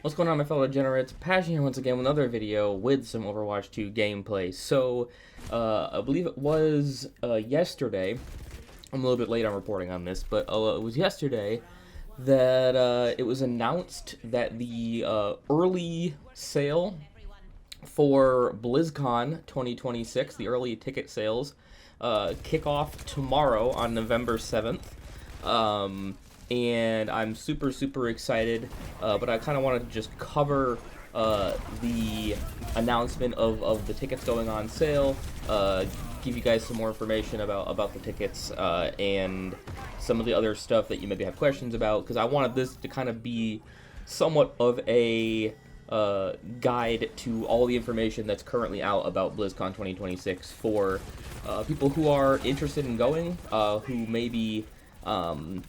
What's going on, my fellow degenerates? Passion here once again with another video with some Overwatch 2 gameplay. So, I believe it was yesterday. I'm a little bit late on reporting on this, but it was yesterday that it was announced that the early sale for BlizzCon 2026, the early ticket sales, kick off tomorrow on November 7th. And I'm super excited, but I kind of wanted to just cover the announcement of the tickets going on sale, give you guys some more information about the tickets, and some of the other stuff that you maybe have questions about, because I wanted this to kind of be somewhat of a guide to all the information that's currently out about BlizzCon 2026 for people who are interested in going, who maybe don't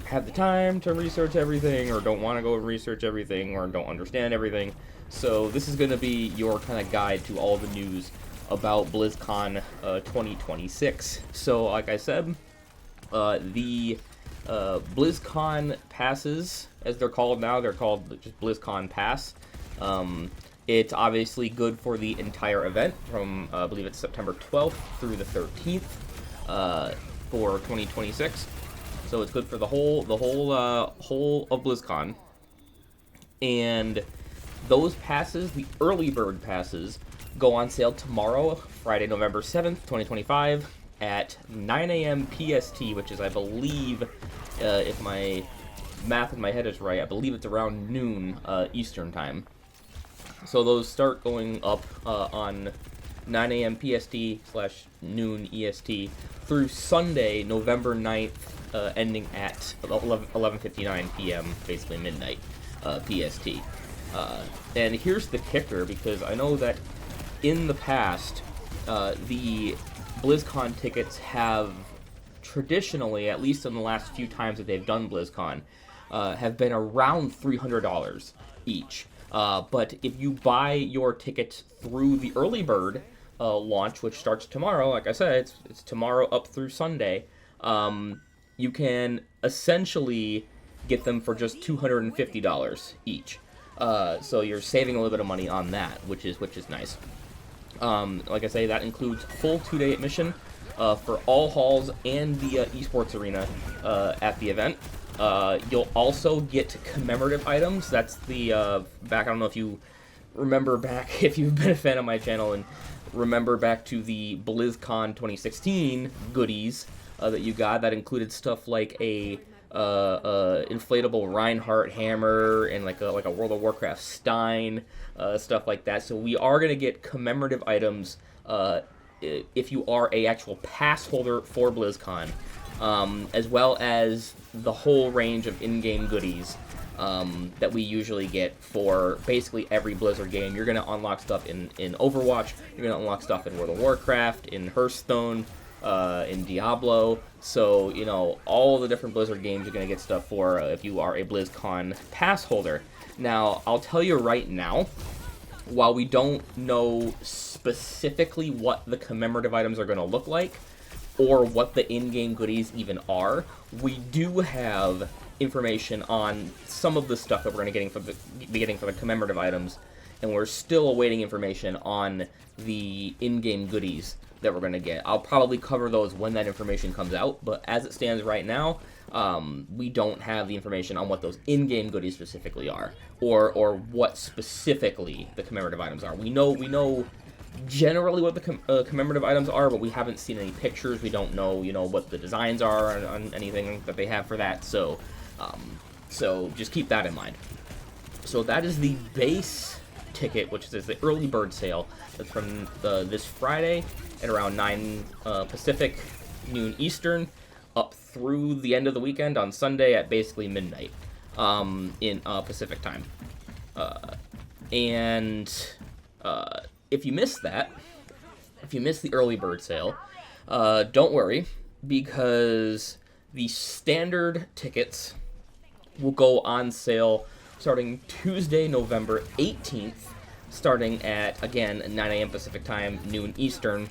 have the time to research everything, or don't want to go and research everything, or don't understand everything. So this is going to be your kind of guide to all the news about BlizzCon 2026. So like I said, the BlizzCon passes, as they're called now, they're called just BlizzCon Pass. It's obviously good for the entire event from, I believe it's September 12th through the 13th. For 2026, so it's good for the whole of BlizzCon. And those passes, the early bird passes, go on sale tomorrow, Friday, November 7th, 2025, at 9 a.m. PST, which is, I believe, if my math in my head is right, I believe it's around noon Eastern time. So those start going up on 9 a.m. PST/noon EST through Sunday, November 9th, ending at 11:59 p.m., basically midnight PST. And here's the kicker, because I know that in the past, the BlizzCon tickets have traditionally, at least in the last few times that they've done BlizzCon, have been around $300 each. But if you buy your tickets through the early bird launch, which starts tomorrow, like I said, it's tomorrow up through Sunday, you can essentially get them for just $250 each. So you're saving a little bit of money on that, which is nice. Like I say, that includes full 2-day admission for all halls and the esports arena at the event. You'll also get commemorative items. That's the back. I don't know if you remember back, if you've been a fan of my channel and remember back to the BlizzCon 2016 goodies that you got. That included stuff like a inflatable Reinhardt hammer and like a World of Warcraft Stein, stuff like that. So we are gonna get commemorative items if you are a actual pass holder for BlizzCon, as well as the whole range of in-game goodies that we usually get for basically every Blizzard game. You're going to unlock stuff in Overwatch, you're going to unlock stuff in World of Warcraft, in Hearthstone, in Diablo. So, all the different Blizzard games you're going to get stuff for if you are a BlizzCon pass holder. Now, I'll tell you right now, while we don't know specifically what the commemorative items are going to look like, or what the in-game goodies even are, we do have information on some of the stuff that we're going to be getting for the commemorative items, and we're still awaiting information on the in-game goodies that we're going to get. I'll probably cover those when that information comes out, but as it stands right now, we don't have the information on what those in-game goodies specifically are, or what specifically the commemorative items are. We know generally what the commemorative items are, but we haven't seen any pictures. We don't know, what the designs are on anything that they have for that. So just keep that in mind. So that is the base ticket, which is the early bird sale. That's from this Friday at around 9 Pacific, noon Eastern, up through the end of the weekend on Sunday at basically midnight in Pacific time. If you missed that, if you missed the early bird sale, don't worry, because the standard tickets will go on sale starting Tuesday, November 18th, starting at, again, 9 a.m. Pacific time, noon Eastern.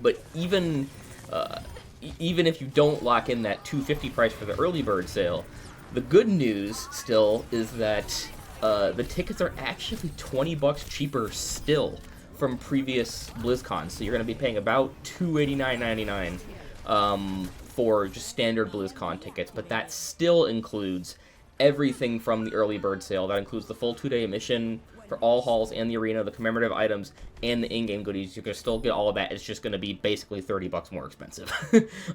But even if you don't lock in that $250 price for the early bird sale, The good news still is that the tickets are actually $20 cheaper still from previous BlizzCon. So you're going to be paying about $289.99 for just standard BlizzCon tickets, but that still includes everything from the early bird sale. That includes the full 2-day admission for all halls and the arena, the commemorative items, and the in-game goodies. You can still get all of that. It's just going to be basically $30 more expensive,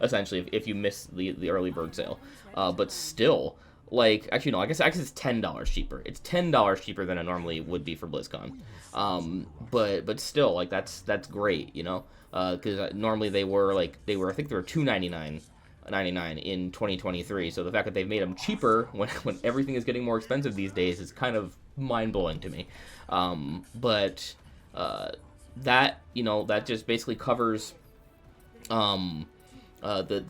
essentially, if you miss the early bird sale. But still, like, actually, no, I guess it's $10 cheaper. It's $10 cheaper than it normally would be for BlizzCon. But still, like, that's great, you know? Because normally I think they were $299.99 in 2023. So the fact that they've made them cheaper when everything is getting more expensive these days is kind of mind-blowing to me. But that, you know, that just basically covers the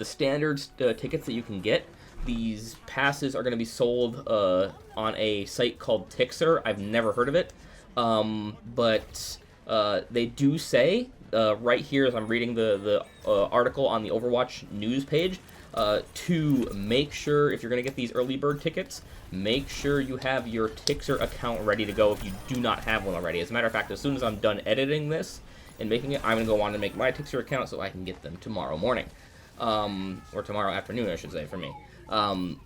standard tickets that you can get. These passes are going to be sold on a site called TIXer. I've never heard of it, but they do say right here, as I'm reading the article on the Overwatch news page, to make sure, if you're going to get these early bird tickets, make sure you have your TIXer account ready to go if you do not have one already. As a matter of fact, as soon as I'm done editing this and making it, I'm going to go on and make my TIXer account so I can get them tomorrow morning. Or tomorrow afternoon, I should say, for me.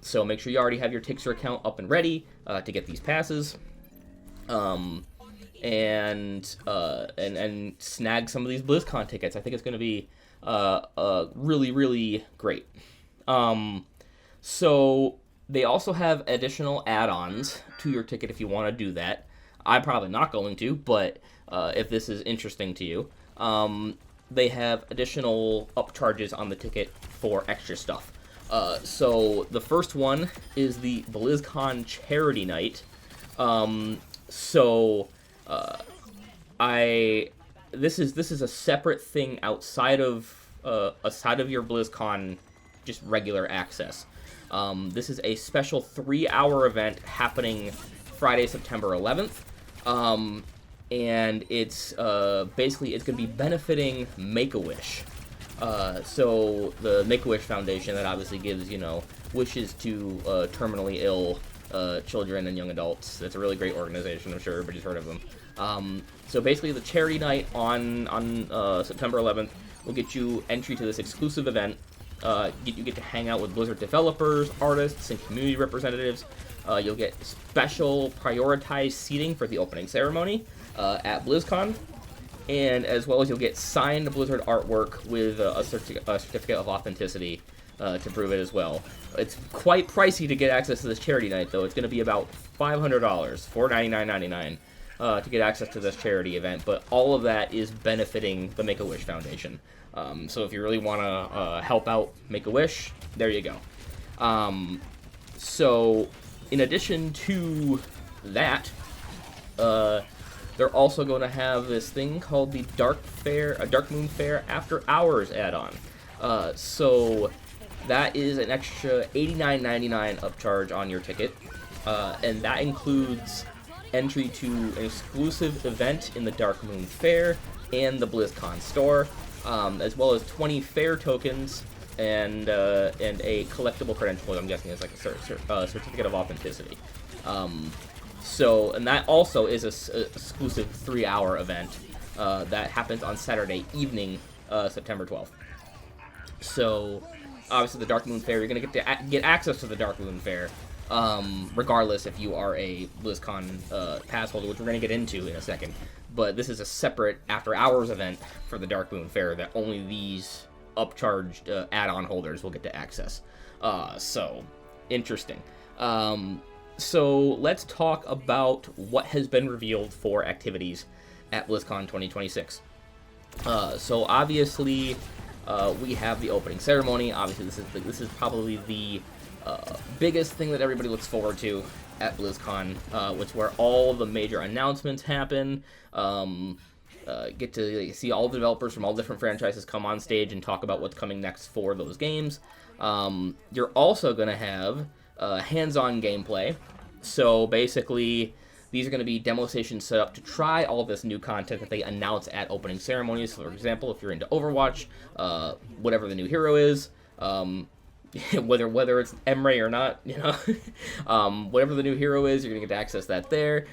So make sure you already have your TIXer account up and ready to get these passes. And snag some of these BlizzCon tickets. I think it's going to be really, really great. So they also have additional add-ons to your ticket if you want to do that. I'm probably not going to, but if this is interesting to you, they have additional upcharges on the ticket for extra stuff. So the first one is the BlizzCon Charity Night. This is a separate thing outside of your BlizzCon just regular access. This is a special 3-hour event happening Friday, September 11th. And it's basically it's going to be benefiting Make-A-Wish. So the Make-A-Wish Foundation that obviously gives, you know, wishes to terminally ill children and young adults. It's a really great organization. I'm sure everybody's heard of them. So basically, the charity night on September 11th will get you entry to this exclusive event. You get to hang out with Blizzard developers, artists, and community representatives. You'll get special prioritized seating for the opening ceremony at BlizzCon, and as well as you'll get signed Blizzard artwork with a certificate of authenticity to prove it as well. It's quite pricey to get access to this charity night, though. It's going to be about $500, $499.99. To get access to this charity event, but all of that is benefiting the Make-A-Wish Foundation. So if you really want to help out Make-A-Wish, there you go. So in addition to that, they're also going to have this thing called the Dark Moon Fair After Hours add-on. So that is an extra $89.99 upcharge on your ticket, and that includes entry to an exclusive event in the Dark Moon Fair and the BlizzCon store, as well as 20 fair tokens and a collectible credential. I'm guessing is like a certificate of authenticity. And that also is a exclusive 3-hour event that happens on Saturday evening, September 12th. So obviously the Dark Moon Fair, you're going to get access to the Dark Moon Fair, regardless if you are a BlizzCon pass holder, which we're going to get into in a second. But this is a separate after-hours event for the Dark Moon Fair that only these upcharged add-on holders will get to access. So, interesting. So, let's talk about what has been revealed for activities at BlizzCon 2026. So, obviously, we have the opening ceremony. Obviously, this is probably the biggest thing that everybody looks forward to at BlizzCon, which is where all the major announcements happen. Get to see all the developers from all different franchises come on stage and talk about what's coming next for those games. You're also going to have hands-on gameplay. So basically, these are going to be demo stations set up to try all this new content that they announce at opening ceremonies. For example, if you're into Overwatch, whatever the new hero is, whether it's Emre or not, whatever the new hero is, you're gonna get to access that there.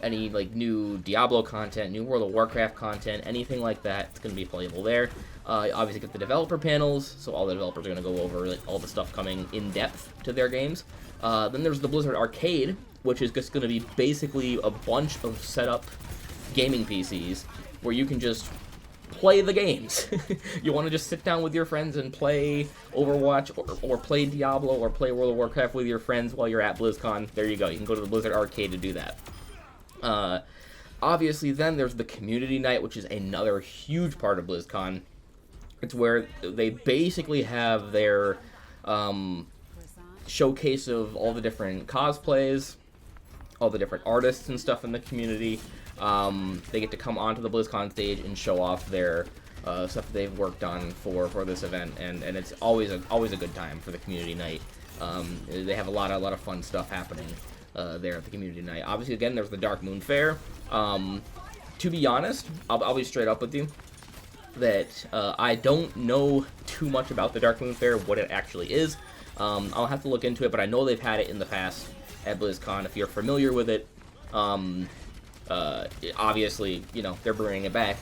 Any like new Diablo content, new World of Warcraft content, anything like that, it's gonna be playable there. Obviously, get the developer panels, so all the developers are gonna go over like all the stuff coming in depth to their games. Then there's the Blizzard Arcade, which is just gonna be basically a bunch of setup gaming PCs where you can just play the games. You want to just sit down with your friends and play Overwatch or play Diablo or play World of Warcraft with your friends while you're at BlizzCon. There you go. You can go to the Blizzard Arcade to do that. Obviously, then there's the Community Night, which is another huge part of BlizzCon. It's where they basically have their showcase of all the different cosplays, all the different artists and stuff in the community. They get to come onto the BlizzCon stage and show off their stuff that they've worked on for this event, and it's always a good time for the Community Night. They have a lot of fun stuff happening there at the Community Night. Obviously, again, there's the Dark Moon Fair. To be honest, I'll be straight up with you that I don't know too much about the Dark Moon Fair, what it actually is. I'll have to look into it, but I know they've had it in the past at BlizzCon. If you're familiar with it, obviously, they're bringing it back,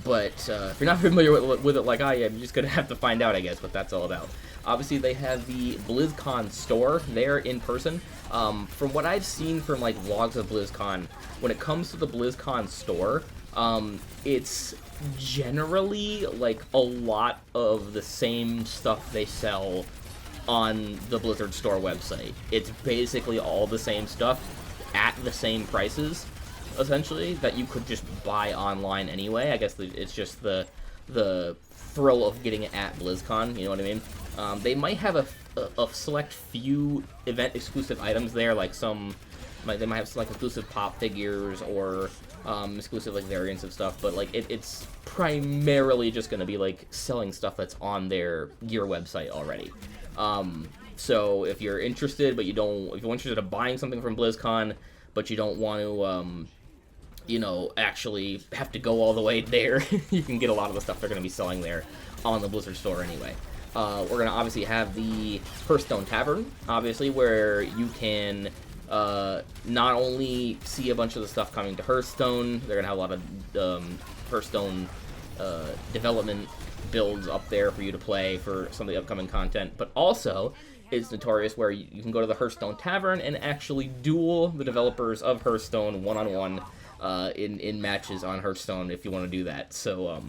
but if you're not familiar with it like I am, you're just gonna have to find out, I guess, what that's all about. Obviously, they have the BlizzCon store there in person. From what I've seen from like vlogs of BlizzCon, when it comes to the BlizzCon store, it's generally like a lot of the same stuff they sell on the Blizzard store website. It's basically all the same stuff at the same prices, essentially, that you could just buy online anyway. I guess it's just the thrill of getting it at BlizzCon, you know what I mean? They might have a select few event exclusive items there, like they might have like exclusive pop figures or exclusive like variants of stuff, but like it's primarily just going to be like selling stuff that's on their gear website already. So if you're interested, but if you're interested in buying something from BlizzCon, but you don't want to, actually have to go all the way there, you can get a lot of the stuff they're going to be selling there on the Blizzard store anyway. We're going to obviously have the Hearthstone Tavern, obviously, where you can not only see a bunch of the stuff coming to Hearthstone, they're going to have a lot of Hearthstone development builds up there for you to play for some of the upcoming content, but also it's notorious where you can go to the Hearthstone Tavern and actually duel the developers of Hearthstone one-on-one in matches on Hearthstone if you want to do that. So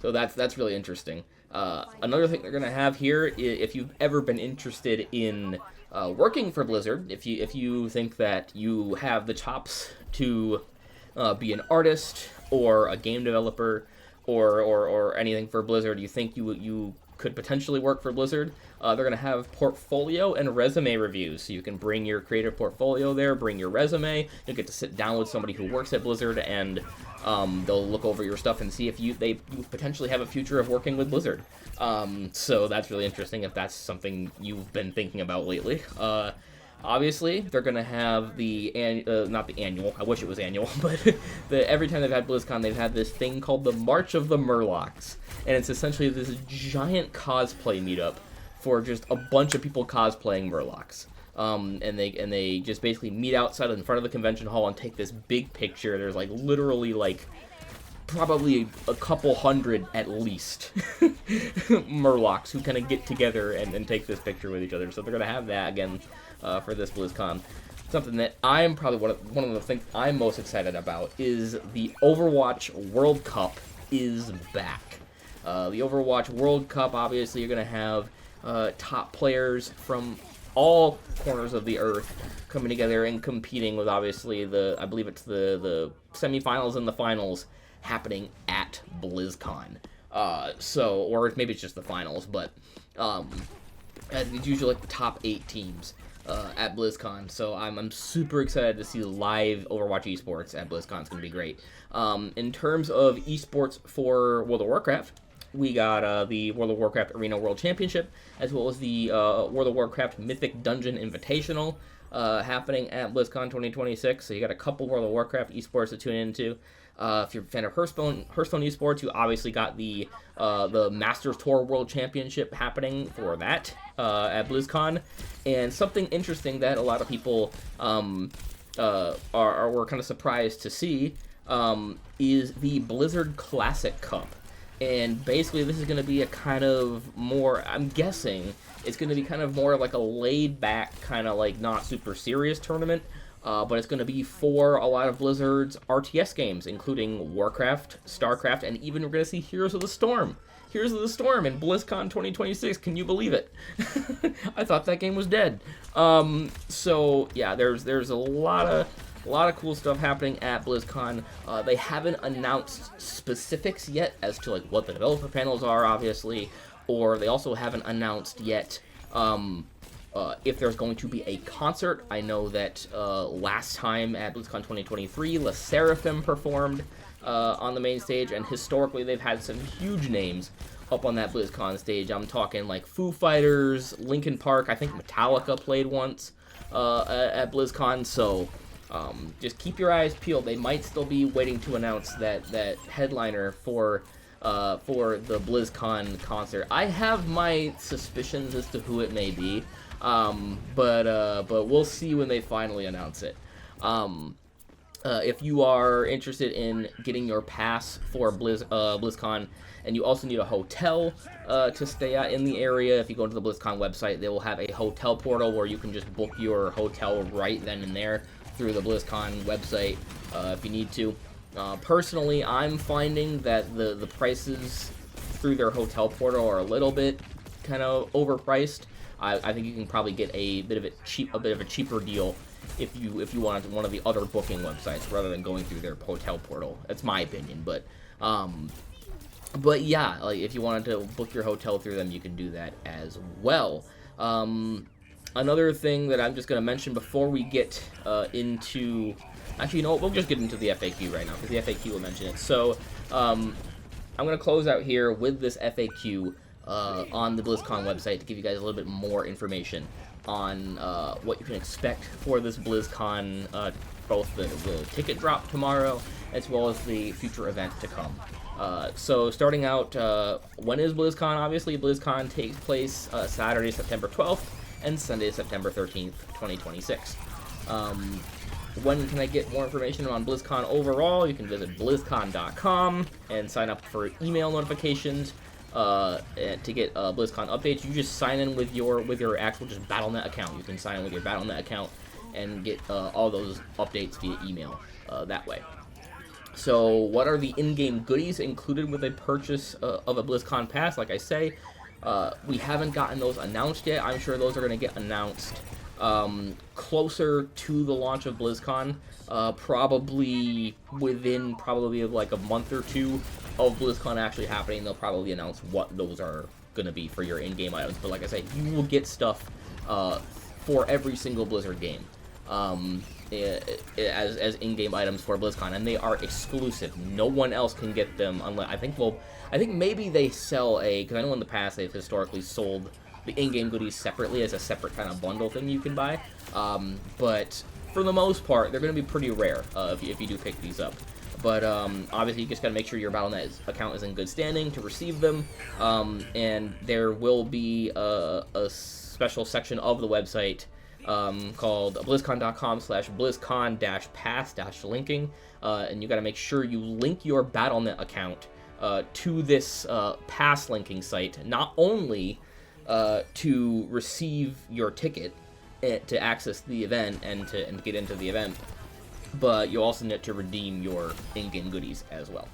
that's really interesting. Another thing they're going to have here, if you've ever been interested in working for Blizzard, if you think that you have the chops to be an artist or a game developer or anything for Blizzard, you think you could potentially work for Blizzard, they're going to have portfolio and resume reviews. So you can bring your creative portfolio there, bring your resume. You'll get to sit down with somebody who works at Blizzard, and they'll look over your stuff and see if you potentially have a future of working with Blizzard. So that's really interesting if that's something you've been thinking about lately. Obviously, they're going to have not the annual, I wish it was annual, but every time they've had BlizzCon, they've had this thing called the March of the Murlocs, and it's essentially this giant cosplay meetup for just a bunch of people cosplaying Murlocs. And they just basically meet outside in front of the convention hall and take this big picture. There's like literally like probably a couple hundred at least Murlocs who kind of get together and take this picture with each other. So they're going to have that again for this BlizzCon. Something that I'm probably one of the things I'm most excited about is the Overwatch World Cup is back. The Overwatch World Cup, obviously, you're going to have top players from all corners of the earth coming together and competing with, obviously, I believe it's the semifinals and the finals happening at BlizzCon. Or maybe it's just the finals, but it's usually like the top 8 teams at BlizzCon. So I'm super excited to see live Overwatch esports at BlizzCon. It's going to be great. In terms of esports for World of Warcraft, we got the World of Warcraft Arena World Championship, as well as the World of Warcraft Mythic Dungeon Invitational. happening at BlizzCon 2026. So you got a couple World of Warcraft esports to tune into. If you're a fan of Hearthstone esports, you obviously got the Masters Tour World Championship happening for that at BlizzCon. And something interesting that a lot of people were kind of surprised to see is the Blizzard Classic Cup. And basically this is going to be a kind of more, I'm guessing, it's going to be kind of more like a laid-back, kind of like not super serious tournament. But it's going to be for a lot of Blizzard's RTS games, including Warcraft, StarCraft, and even we're going to see Heroes of the Storm. Heroes of the Storm in BlizzCon 2026. Can you believe it? I thought that game was dead. So yeah, there's a lot of cool stuff happening at BlizzCon. They haven't announced specifics yet as to like what the developer panels are, obviously, or they also haven't announced yet if there's going to be a concert. I know that last time at BlizzCon 2023, La Seraphim performed on the main stage, and historically they've had some huge names up on that BlizzCon stage. I'm talking like Foo Fighters, Linkin Park, I think Metallica played once at BlizzCon, so just keep your eyes peeled. They might still be waiting to announce that headliner for the BlizzCon concert. I have my suspicions as to who it may be. But we'll see when they finally announce it. If you are interested in getting your pass for BlizzCon, and you also need a hotel to stay at in the area, if you go to the BlizzCon website, they will have a hotel portal where you can just book your hotel right then and there through the BlizzCon website if you need to. Personally, I'm finding that the prices through their hotel portal are a little bit kind of overpriced. I think you can probably get a bit of a cheaper deal if you wanted one of the other booking websites rather than going through their hotel portal. That's my opinion, but yeah, like if you wanted to book your hotel through them, you can do that as well. Another thing that I'm just going to mention before we get into, actually, you know what, we'll just get into the FAQ right now because the FAQ will mention it. So I'm going to close out here with this FAQ. On the BlizzCon website to give you guys a little bit more information on what you can expect for this BlizzCon, both the ticket drop tomorrow as well as the future event to come. So starting out, when is BlizzCon? Obviously, BlizzCon takes place Saturday, September 12th and Sunday, September 13th, 2026. When can I get more information on BlizzCon overall? You can visit blizzcon.com and sign up for email notifications. To get BlizzCon updates. You just sign in with your actual just Battle.net account. You can sign in with your Battle.net account and get all those updates via email that way. So what are the in-game goodies included with a purchase of a BlizzCon pass? Like I say, we haven't gotten those announced yet. I'm sure those are going to get announced closer to the launch of BlizzCon, probably within like a month or two of BlizzCon actually happening. They'll probably announce what those are going to be for your in-game items. But like I said, you will get stuff for every single Blizzard game as in-game items for BlizzCon, and they are exclusive. No one else can get them unless I think maybe they sell because I know in the past they've historically sold the in-game goodies separately as a separate kind of bundle thing you can buy. But for the most part, they're going to be pretty rare if you do pick these up. But obviously, you just got to make sure your Battle.net account is in good standing to receive them. And there will be a special section of the website called blizzcon.com/blizzcon-pass-linking. And you got to make sure you link your Battle.net account to this pass linking site, not only to receive your ticket to access the event and to get into the event, but you also need to redeem your in-game goodies as well.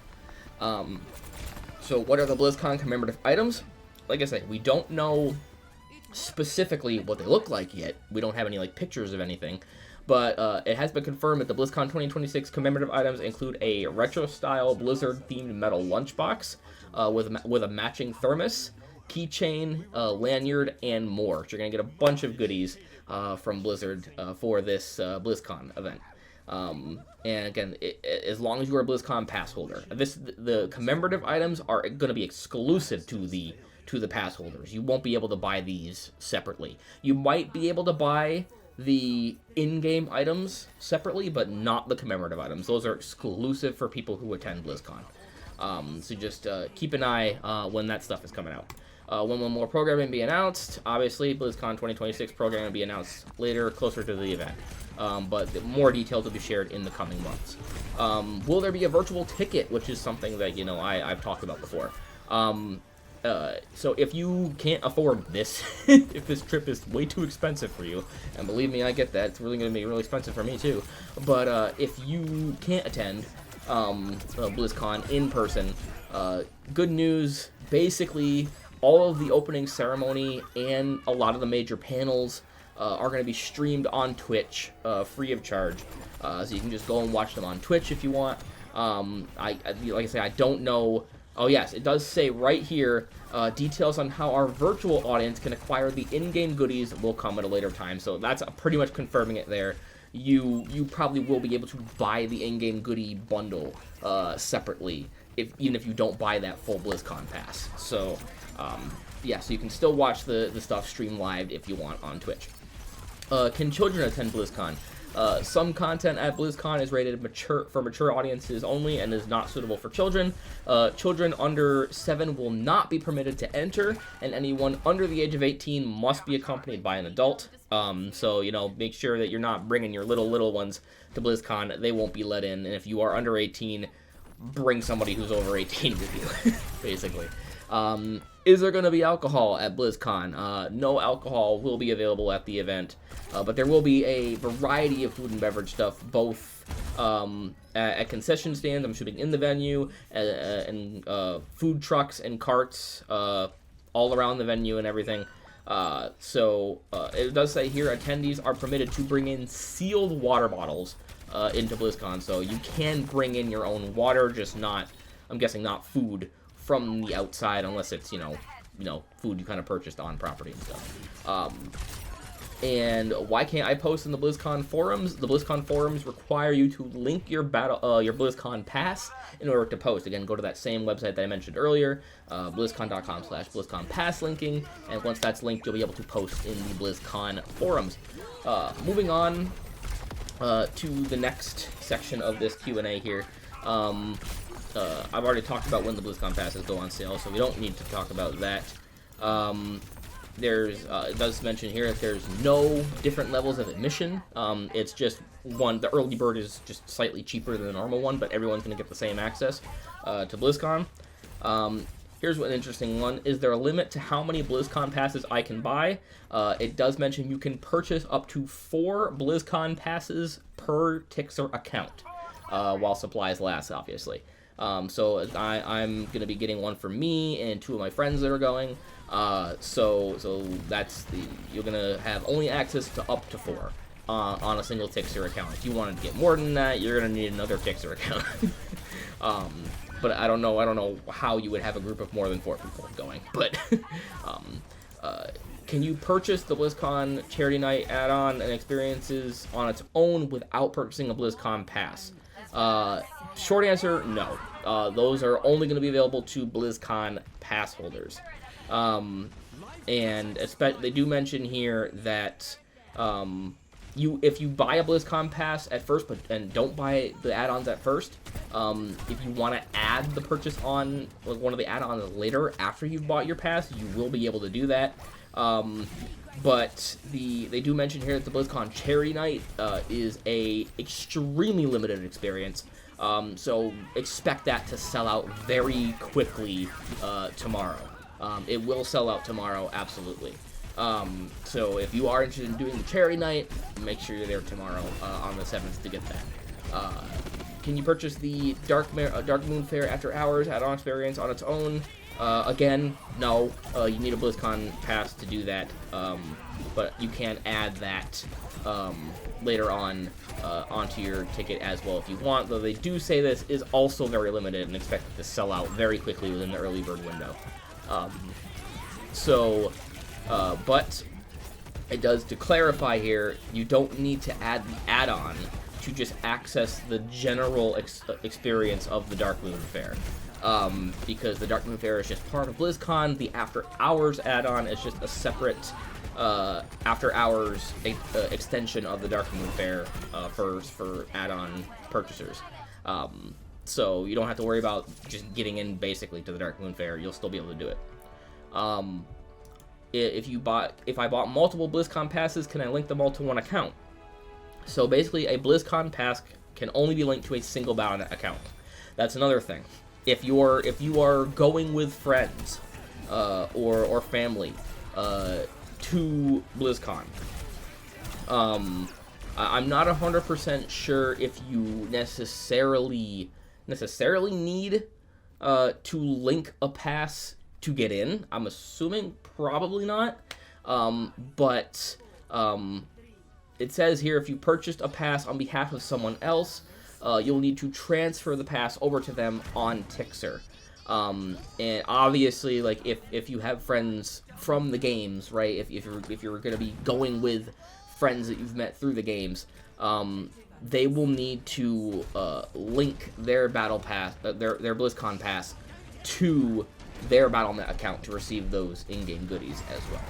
So what are the BlizzCon commemorative items? Like I said, we don't know specifically what they look like yet. We don't have any like pictures of anything, but it has been confirmed that the BlizzCon 2026 commemorative items include a retro-style Blizzard-themed metal lunchbox with a matching thermos, keychain, lanyard, and more. So you're going to get a bunch of goodies from Blizzard for this BlizzCon event. And again, as long as you are a BlizzCon pass holder, the commemorative items are going to be exclusive to the pass holders. You won't be able to buy these separately. You might be able to buy the in-game items separately, but not the commemorative items. Those are exclusive for people who attend BlizzCon. So just keep an eye when that stuff is coming out. When will more programming be announced? Obviously, BlizzCon 2026 programming will be announced later, closer to the event. But more details will be shared in the coming months. Will there be a virtual ticket, which is something that, I've talked about before. So if you can't afford this, if this trip is way too expensive for you, and believe me, I get that, it's really going to be really expensive for me too, but if you can't attend BlizzCon in person, good news, basically all of the opening ceremony and a lot of the major panels are going to be streamed on Twitch, free of charge, so you can just go and watch them on Twitch if you want. Like I say, I don't know. Oh yes, it does say right here, details on how our virtual audience can acquire the in-game goodies will come at a later time. So that's pretty much confirming it there. You probably will be able to buy the in-game goodie bundle separately, even if you don't buy that full BlizzCon pass. So yeah, so you can still watch the stuff stream live if you want on Twitch. Can children attend BlizzCon? Some content at BlizzCon is rated for mature audiences only and is not suitable for children. Children under 7 will not be permitted to enter, and anyone under the age of 18 must be accompanied by an adult. So, make sure that you're not bringing your little ones to BlizzCon. They won't be let in, and if you are under 18, bring somebody who's over 18 with you, basically. Is there going to be alcohol at BlizzCon? No alcohol will be available at the event, but there will be a variety of food and beverage stuff, both at concession stands, I'm shooting in the venue, and food trucks and carts all around the venue and everything. So it does say here attendees are permitted to bring in sealed water bottles into BlizzCon, so you can bring in your own water, just not, I'm guessing, not food from the outside, unless it's, food you kind of purchased on property and stuff. And why can't I post in the BlizzCon forums? The BlizzCon forums require you to link your BlizzCon pass in order to post. Again, go to that same website that I mentioned earlier, BlizzCon.com/BlizzCon pass linking, and once that's linked, you'll be able to post in the BlizzCon forums. Moving on to the next section of this Q&A here. I've already talked about when the BlizzCon passes go on sale, so we don't need to talk about that. It does mention here that there's no different levels of admission. It's just one, the early bird is just slightly cheaper than the normal one, but everyone's going to get the same access to BlizzCon. Here's an interesting one. Is there a limit to how many BlizzCon passes I can buy? It does mention you can purchase up to 4 BlizzCon passes per TIXer account, while supplies last, obviously. So I'm going to be getting one for me and 2 of my friends that are going. So that's you're going to have only access to up to 4 on a single TIXer account. If you wanted to get more than that, you're going to need another TIXer account. But I don't know how you would have a group of more than 4 people going. But can you purchase the BlizzCon Charity Night add-on and experiences on its own without purchasing a BlizzCon pass? Short answer, no. Those are only going to be available to BlizzCon pass holders. And they do mention here that if you buy a BlizzCon pass at first, and don't buy the add-ons at first, if you want to add the purchase on one of the add-ons later after you've bought your pass, you will be able to do that. But they do mention here that the BlizzCon Charity Night is a extremely limited experience, so expect that to sell out very quickly tomorrow. It will sell out tomorrow, absolutely. So if you are interested in doing the Charity Night, make sure you're there tomorrow on the 7th to get that. Can you purchase the Dark Moon Fair After Hours add-on experience on its own? Again, no. You need a BlizzCon pass to do that, but you can add that later on onto your ticket as well if you want, though they do say this is also very limited and expect it to sell out very quickly within the early bird window. But it does, to clarify here, you don't need to add the add-on to just access the general experience of the Dark Moon Fair. Because the Dark Moon Fair is just part of BlizzCon. The After Hours add-on is just a separate after hours extension of the Dark Moon Fair for add-on purchasers. So you don't have to worry about just getting in basically to the Dark Moon Fair. You'll still be able to do it. If I bought multiple BlizzCon passes, can I link them all to one account? So basically, a BlizzCon pass can only be linked to a single Battle.net account. That's another thing. If you are going with friends or family to BlizzCon, I'm not 100% sure if you necessarily need to link a pass to get in. I'm assuming probably not, but it says here if you purchased a pass on behalf of someone else, you'll need to transfer the pass over to them on Tixer. And obviously, like if you have friends from the games, right? If you're gonna be going with friends that you've met through the games, they will need to link their battle pass, their BlizzCon pass, to their Battle.net account to receive those in-game goodies as well.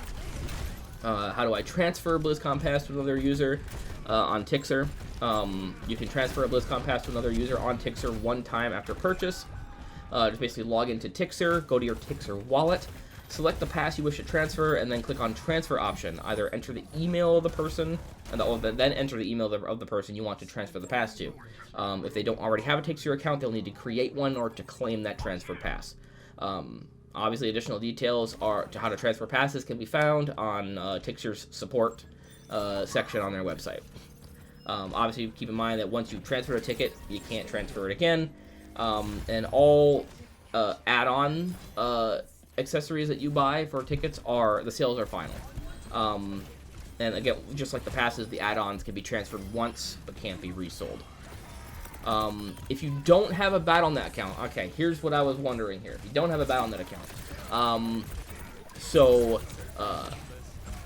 How do I transfer BlizzCon pass to another user on Tixer? You can transfer a BlizzCon pass to another user on Tixer one time after purchase. Just basically log into Tixer, go to your Tixer wallet, select the pass you wish to transfer, and then click on transfer option. Either enter the email of the person, and then enter the email of the person you want to transfer the pass to. If they don't already have a Tixer account, they'll need to create one or to claim that transfer pass. Obviously, additional details to how to transfer passes can be found on Tixer's support section on their website. Obviously, keep in mind that once you transfer a ticket, you can't transfer it again. And all add-on accessories that you buy for tickets the sales are final. And again, just like the passes, the add-ons can be transferred once but can't be resold. If you don't have a Battle.net account, okay, here's what I was wondering here. If you don't have a Battle.net account,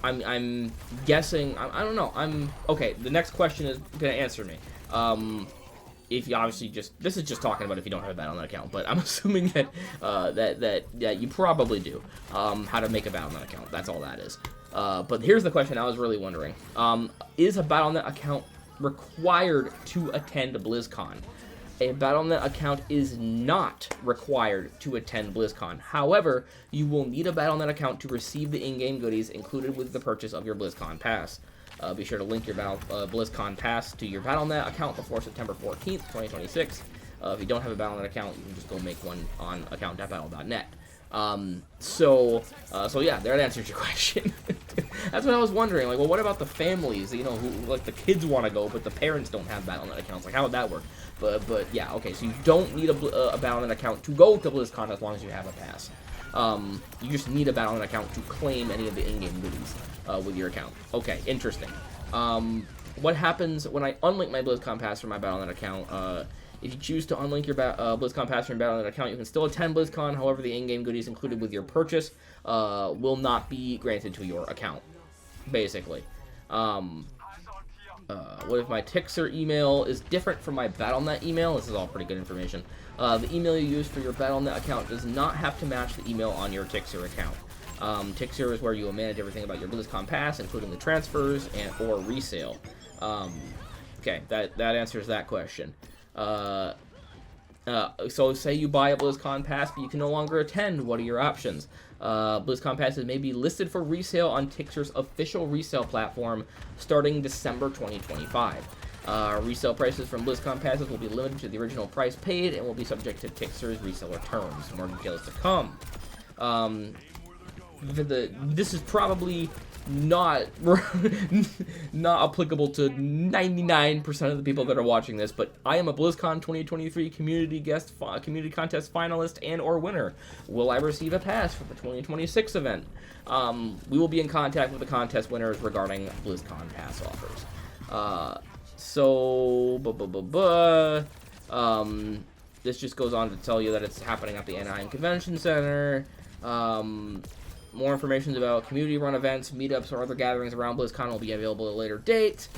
I'm guessing, I don't know, okay, the next question is gonna answer me. If you obviously this is just talking about if you don't have a Battle.net account, but I'm assuming that that you probably do. How to make a Battle.net account, that's all that is. But here's the question I was really wondering. Is a Battle.net account required to attend BlizzCon? A Battle.net account is not required to attend BlizzCon. However, you will need a Battle.net account to receive the in-game goodies included with the purchase of your BlizzCon pass. Be sure to link your BlizzCon pass to your Battle.net account before September 14th, 2026. If you don't have a Battle.net account, you can just go make one on account.battle.net. So yeah, that answers your question. That's what I was wondering. Like, well, what about the families? You know, who like the kids want to go, but the parents don't have Battle.net accounts. Like, how would that work? But yeah, okay. So you don't need a Battle.net account to go to BlizzCon as long as you have a pass. You just need a Battle.net account to claim any of the in-game goodies with your account. Okay, interesting. What happens when I unlink my BlizzCon pass from my Battle.net account? If you choose to unlink your BlizzCon pass from your Battle.net account, you can still attend BlizzCon. However, the in-game goodies included with your purchase will not be granted to your account, basically. What if my Tixer email is different from my Battle.net email? This is all pretty good information. The email you use for your Battle.net account does not have to match the email on your Tixer account. Tixer is where you will manage everything about your BlizzCon pass, including the transfers or resale. Okay, that answers that question. So say you buy a BlizzCon pass, but you can no longer attend. What are your options? BlizzCon passes may be listed for resale on Tixer's official resale platform starting December 2025. Resale prices from BlizzCon passes will be limited to the original price paid and will be subject to Tixer's reseller terms. More details to come. This is probably not applicable to 99% of the people that are watching this, but I am a BlizzCon 2023 community contest finalist and or winner. Will I receive a pass for the 2026 event? We will be in contact with the contest winners regarding BlizzCon pass offers. This just goes on to tell you that it's happening at the Anaheim Convention Center. More information about community-run events, meetups, or other gatherings around BlizzCon will be available at a later date.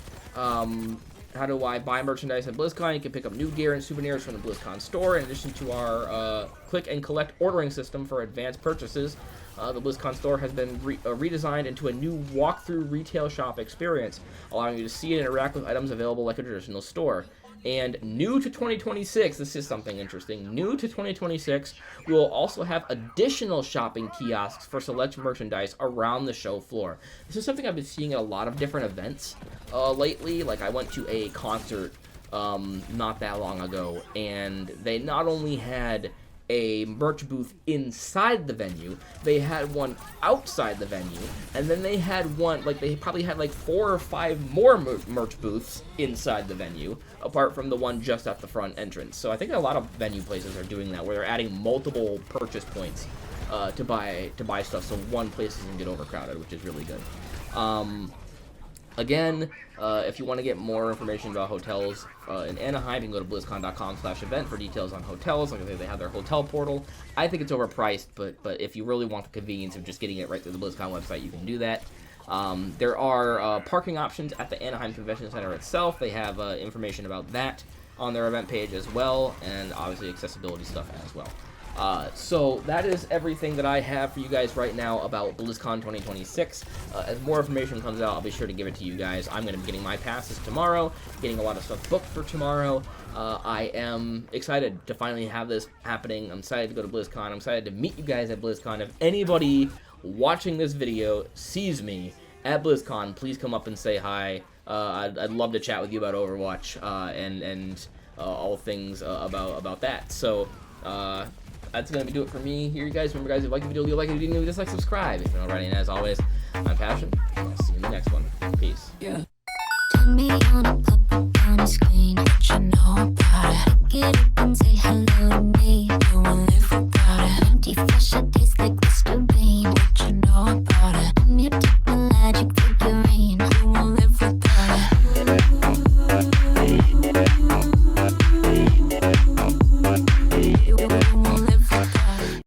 how do I buy merchandise at BlizzCon? You can pick up new gear and souvenirs from the BlizzCon store, in addition to our click and collect ordering system for advanced purchases. The BlizzCon store has been redesigned into a new walkthrough retail shop experience, allowing you to see and interact with items available like a traditional store. And new to 2026, this is something interesting, new to 2026, we will also have additional shopping kiosks for select merchandise around the show floor. This is something I've been seeing at a lot of different events lately. Like, I went to a concert not that long ago, and they not only had a merch booth inside the venue, they had one outside the venue, and then they had one, like, they probably had like 4 or 5 more merch booths inside the venue, apart from the one just at the front entrance. So I think a lot of venue places are doing that, where they're adding multiple purchase points to buy stuff, so one place doesn't get overcrowded, which is really good. Again, if you want to get more information about hotels in Anaheim, you can go to blizzcon.com/event for details on hotels. Like I said, they have their hotel portal. I think it's overpriced, but if you really want the convenience of just getting it right through the BlizzCon website, you can do that. There are parking options at the Anaheim Convention Center itself. They have information about that on their event page as well, and obviously accessibility stuff as well. So that is everything that I have for you guys right now about BlizzCon 2026. As more information comes out, I'll be sure to give it to you guys. I'm going to be getting my passes tomorrow, getting a lot of stuff booked for tomorrow. I am excited to finally have this happening. I'm excited to go to BlizzCon. I'm excited to meet you guys at BlizzCon. If anybody watching this video sees me at BlizzCon, please come up and say hi. I'd love to chat with you about Overwatch and all things about that. So, that's going to do it for me here, you guys. Remember, guys, if you like the video, leave a like. If you didn't, dislike, subscribe if you're not already. And as always, I'm Passion.